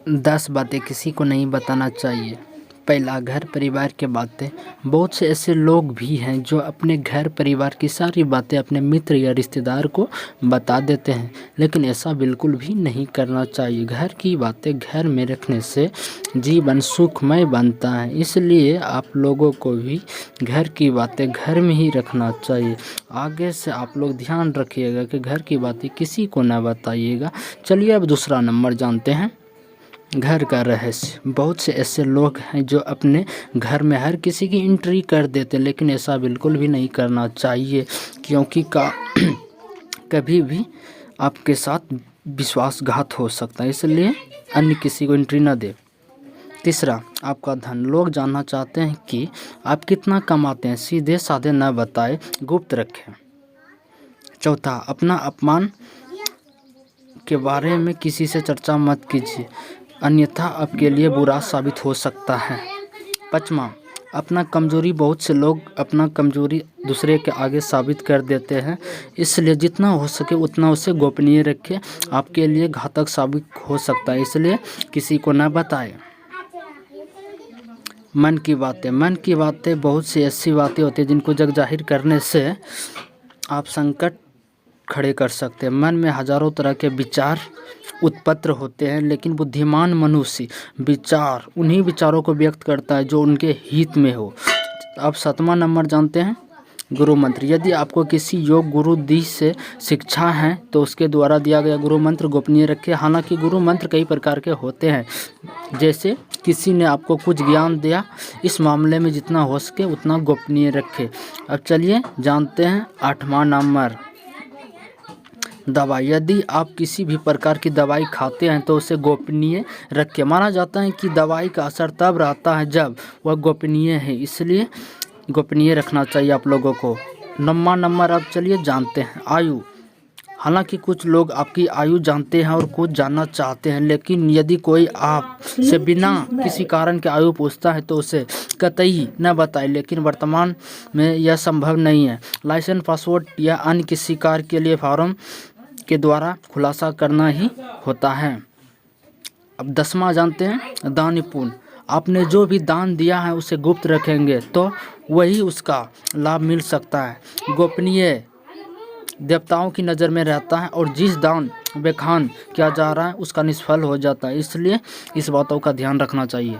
10 बातें किसी को नहीं बताना चाहिए। पहला, घर परिवार की बातें। बहुत से ऐसे लोग भी हैं जो अपने घर परिवार की सारी बातें अपने मित्र या रिश्तेदार को बता देते हैं, लेकिन ऐसा बिल्कुल भी नहीं करना चाहिए। घर की बातें घर में रखने से जीवन सुखमय बनता है, इसलिए आप लोगों को भी घर की बातें घर में ही रखना चाहिए। आगे से आप लोग ध्यान रखिएगा कि घर की बातें किसी को ना बताइएगा। चलिए अब दूसरा नंबर जानते हैं, घर का रहस्य। बहुत से ऐसे लोग हैं जो अपने घर में हर किसी की एंट्री कर देते हैं, लेकिन ऐसा बिल्कुल भी नहीं करना चाहिए, क्योंकि कभी भी आपके साथ विश्वासघात हो सकता है, इसलिए अन्य किसी को एंट्री ना दे। तीसरा, आपका धन। लोग जानना चाहते हैं कि आप कितना कमाते हैं, सीधे साधे न बताएं, गुप्त रखें। चौथा, अपना अपमान के बारे में किसी से चर्चा मत कीजिए, अन्यथा आपके लिए बुरा साबित हो सकता है। पाँचवां, अपना कमजोरी। बहुत से लोग अपना कमजोरी दूसरे के आगे साबित कर देते हैं, इसलिए जितना हो सके उतना उसे गोपनीय रखें, आपके लिए घातक साबित हो सकता है, इसलिए किसी को ना बताएं। मन की बातें। मन की बातें बहुत सी ऐसी बातें होती हैं जिनको जग जाहिर करने से आप संकट खड़े कर सकते हैं। मन में हजारों तरह के विचार उत्पन्न होते हैं, लेकिन बुद्धिमान मनुष्य विचार उन्हीं विचारों को व्यक्त करता है जो उनके हित में हो। अब 7वां नंबर जानते हैं, गुरु मंत्र। यदि आपको किसी योग गुरु दी से शिक्षा है तो उसके द्वारा दिया गया गुरु मंत्र गोपनीय रखें। हालांकि गुरु मंत्र कई प्रकार के होते हैं, जैसे किसी ने आपको कुछ ज्ञान दिया, इस मामले में जितना हो सके उतना गोपनीय रखें। अब चलिए जानते हैं 8वां नंबर, दवाई। यदि आप किसी भी प्रकार की दवाई खाते हैं तो उसे गोपनीय रखें। माना जाता है कि दवाई का असर तब रहता है जब वह गोपनीय है, इसलिए गोपनीय रखना चाहिए आप लोगों को। 9वां नंबर, अब चलिए जानते हैं आयु। हालांकि कुछ लोग आपकी आयु जानते हैं और कुछ जानना चाहते हैं, लेकिन यदि कोई आपसे बिना किसी कारण के आयु पूछता है तो उसे कतई न बताएं, लेकिन वर्तमान में यह संभव नहीं है। लाइसेंस, पासपोर्ट या अन्य किसी कार्य के लिए फॉर्म के द्वारा खुलासा करना ही होता है। अब 10वां जानते हैं, दान पुण्य। आपने जो भी दान दिया है उसे गुप्त रखेंगे तो वही उसका लाभ मिल सकता है। गोपनीय देवताओं की नज़र में रहता है और जिस दान बेखान किया जा रहा है उसका निष्फल हो जाता है, इसलिए इस बातों का ध्यान रखना चाहिए।